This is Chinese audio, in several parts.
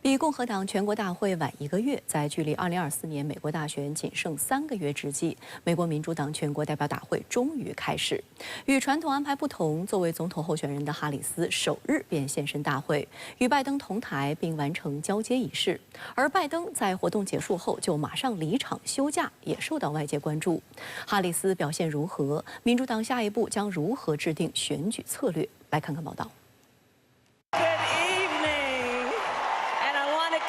比共和党全国大会晚1个月，在距离2024年美国大选仅剩3个月之际，美国民主党全国代表大会终于开始。与传统安排不同，作为总统候选人的哈里斯首日便现身大会，与拜登同台并完成交接仪式。而拜登在活动结束后就马上离场休假，也受到外界关注。哈里斯表现如何？民主党下一步将如何制定选举策略？来看看报道。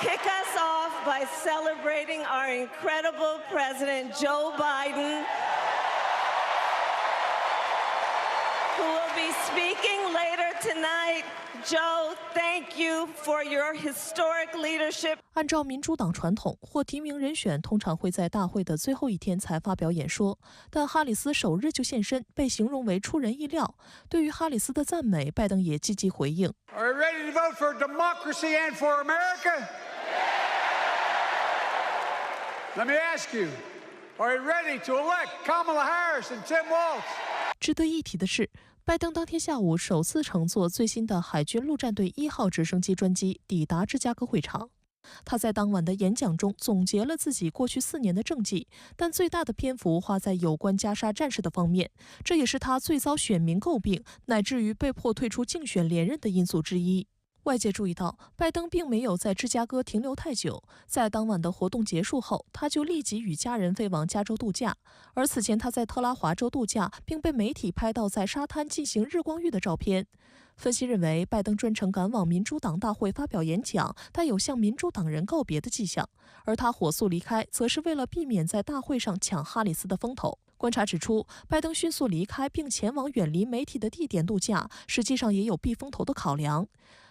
Kick us off by celebrating our incredible President Joe Biden, who will be speaking later tonight. Joe, thank you for your historic leadership. 按照民主党传统，获提名人选通常会在大会的最后一天才发表演说，但哈里斯首日就现身，被形容为出人意料。对于哈里斯的赞美，拜登也积极回应。Are you ready to vote for democracy and for America? Let me ask you, are you ready to elect Kamala Harris and Tim Walz? 值得一提的是，拜登当天下午首次乘坐最新的海军陆战队1号直升机专机抵达芝加哥会场。他在当晚的演讲中总结了自己过去4年的政绩，但最大的篇幅花在有关加沙战事的方面，这也是他最遭选民诟病，乃至于被迫退出竞选连任的因素之一。外界注意到，拜登并没有在芝加哥停留太久，在当晚的活动结束后，他就立即与家人飞往加州度假。而此前他在特拉华州度假，并被媒体拍到在沙滩进行日光浴的照片。分析认为，拜登专程赶往民主党大会发表演讲，带有向民主党人告别的迹象，而他火速离开，则是为了避免在大会上抢哈里斯的风头。观察指出，拜登迅速离开并前往远离媒体的地点度假，实际上也有避风头的考量。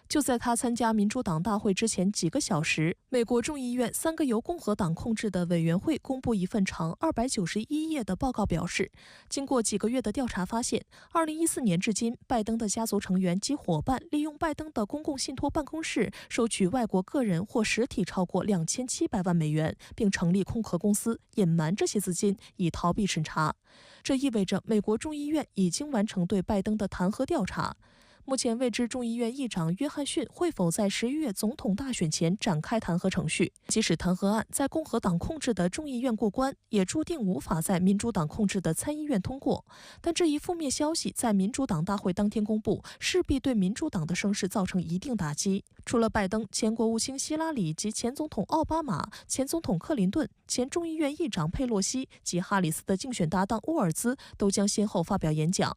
就在他参加民主党大会之前几个小时，美国众议院3个由共和党控制的委员会公布一份长291页的报告，表示，经过几个月的调查发现，2014年至今，拜登的家族成员及伙伴利用拜登的公共信托办公室收取外国个人或实体超过2700万美元，并成立空壳公司，隐瞒这些资金以逃避审查。这意味着美国众议院已经完成对拜登的弹劾调查。目前未知众议院议长约翰逊会否在11月总统大选前展开弹劾程序。即使弹劾案在共和党控制的众议院过关，也注定无法在民主党控制的参议院通过。但这一负面消息在民主党大会当天公布，势必对民主党的声势造成一定打击。除了拜登，前国务卿希拉里及前总统奥巴马、前总统克林顿、前众议院议长佩洛西及哈里斯的竞选搭档沃尔兹都将先后发表演讲。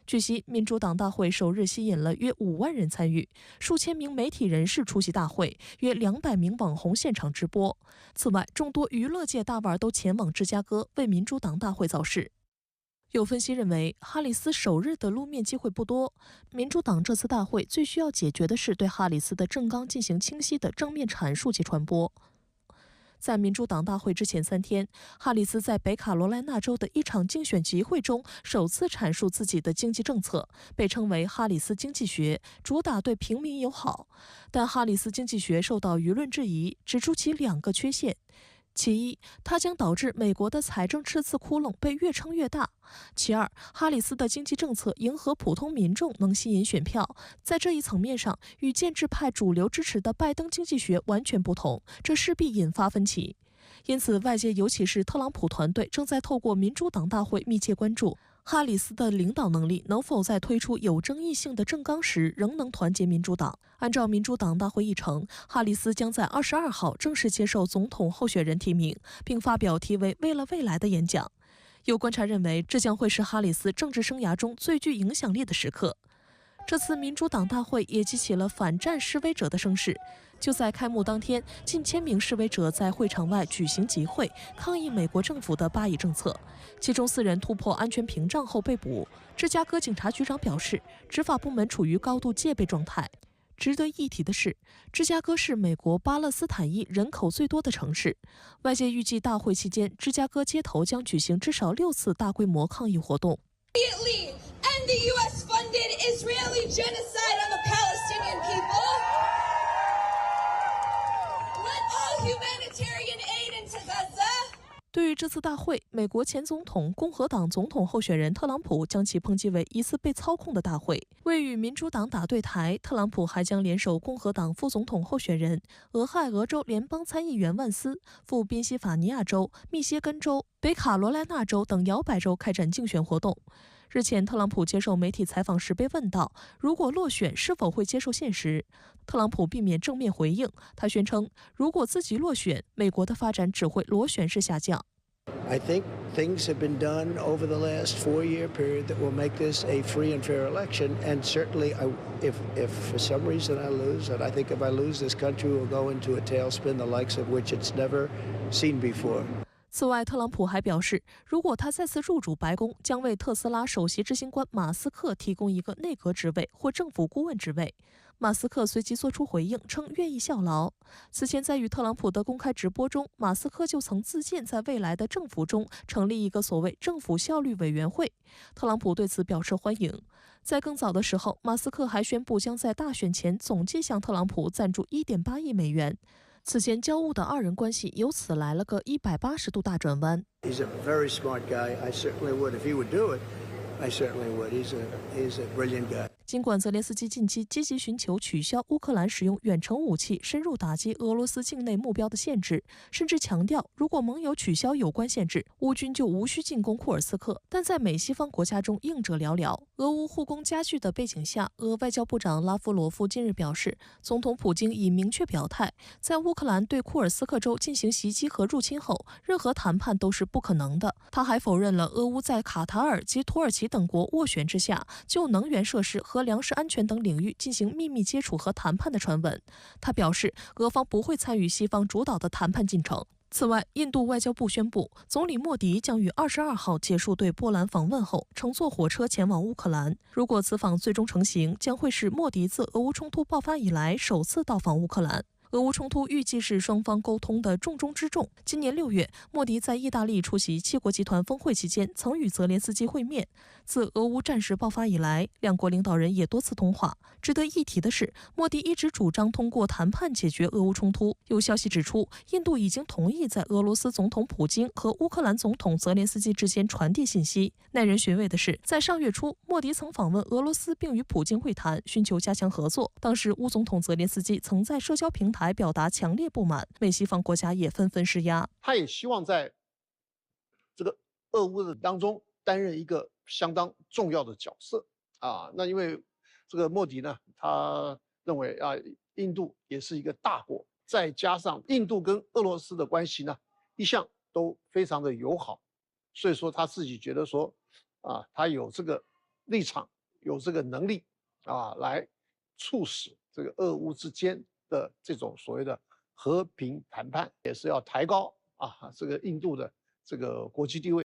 据悉，民主党大会首日吸引了约5万人参与，数千名媒体人士出席大会，约200名网红现场直播。此外，众多娱乐界大腕都前往芝加哥为民主党大会造势。有分析认为，哈里斯首日的露面机会不多，民主党这次大会最需要解决的是对哈里斯的政纲进行清晰的正面阐述及传播。在民主党大会之前3天，哈里斯在北卡罗来纳州的一场竞选集会中首次阐述自己的经济政策，被称为哈里斯经济学，主打对平民友好。但哈里斯经济学受到舆论质疑，指出其2个缺陷。其一，它将导致美国的财政赤字窟窿被越撑越大。其二，哈里斯的经济政策迎合普通民众，能吸引选票，在这一层面上与建制派主流支持的拜登经济学完全不同，这势必引发分歧。因此，外界尤其是特朗普团队正在透过民主党大会密切关注哈里斯的领导能力能否在推出有争议性的政纲时仍能团结民主党。按照民主党大会议程，哈里斯将在22号正式接受总统候选人提名，并发表题为“为了未来”的演讲。有观察认为，这将会是哈里斯政治生涯中最具影响力的时刻。这次民主党大会也激起了反战示威者的声势。就在开幕当天，近1000名示威者在会场外举行集会，抗议美国政府的巴以政策。其中4人突破安全屏障后被捕。芝加哥警察局长表示，执法部门处于高度戒备状态。值得一提的是，芝加哥是美国巴勒斯坦裔人口最多的城市。外界预计大会期间，芝加哥街头将举行至少6次大规模抗议活动。End the U.S.-funded Israeli genocide on the Palestinian people. Let all humanitarian aid into Gaza. 对于这次大会，美国前总统、共和党总统候选人特朗普将其抨击为一次被操控的大会。为与民主党打对台，特朗普还将联手共和党副总统候选人、俄亥俄州联邦参议员万斯赴宾夕法尼亚州、密歇根州、北卡罗来纳州等摇摆州开展竞选活动。日前，特朗普接受媒体采访时被问到，如果落选是否会接受现实？特朗普避免正面回应，他宣称，如果自己落选，美国的发展只会螺旋式下降。I think things have been done over the last 4-year period that will make this a free and fair election. And certainly, if for some reason I lose, and I think if I lose, this country will go into a tailspin, the likes of which it's never seen before. 此外，特朗普还表示，如果他再次入主白宫，将为特斯拉首席执行官马斯克提供一个内阁职位或政府顾问职位。马斯克随即作出回应，称愿意效劳。此前，在与特朗普的公开直播中，马斯克就曾自荐在未来的政府中成立一个所谓政府效率委员会。特朗普对此表示欢迎。在更早的时候，马斯克还宣布将在大选前总计向特朗普赞助1.8亿美元。此前交恶的二人关系由此来了个180度大转弯。He's a very smart guy. I certainly would if he would do it. I certainly would. He's a brilliant guy. 尽管泽连斯基近期积极寻求取消乌克兰使用远程武器深入打击俄罗斯境内目标的限制，甚至强调如果盟友取消有关限制，乌军就无需进攻库尔斯克，但在美西方国家中应者寥寥。俄乌互攻加剧的背景下，俄外交部长拉夫罗夫近日表示，总统普京已明确表态，在乌克兰对库尔斯克州进行袭击和入侵后，任何谈判都是不可能的。他还否认了俄乌在卡塔尔及土耳其等国斡旋之下，就能源设施和粮食安全等领域进行秘密接触和谈判的传闻。他表示，俄方不会参与西方主导的谈判进程。此外，印度外交部宣布，总理莫迪将于22号结束对波兰访问后，乘坐火车前往乌克兰。如果此访最终成行，将会是莫迪自俄乌冲突爆发以来首次到访乌克兰。俄乌冲突预计是双方沟通的重中之重。今年6月，莫迪在意大利出席7国集团峰会期间，曾与泽连斯基会面。自俄乌战事爆发以来，两国领导人也多次通话。值得一提的是，莫迪一直主张通过谈判解决俄乌冲突。有消息指出，印度已经同意在俄罗斯总统普京和乌克兰总统泽连斯基之间传递信息。耐人寻味的是，在上月初，莫迪曾访问俄罗斯，并与普京会谈，寻求加强合作。当时，乌总统泽连斯基曾在社交平台表达强烈不满，美西方国家也纷纷施压。他也希望在这个俄乌的当中担任一个相当重要的角色啊。那因为这个莫迪呢，他认为啊，印度也是一个大国，再加上印度跟俄罗斯的关系呢，一向都非常的友好，所以说他自己觉得说啊，他有这个立场，有这个能力啊，来促使这个俄乌之间的这种所谓的和平谈判，也是要抬高啊这个印度的这个国际地位。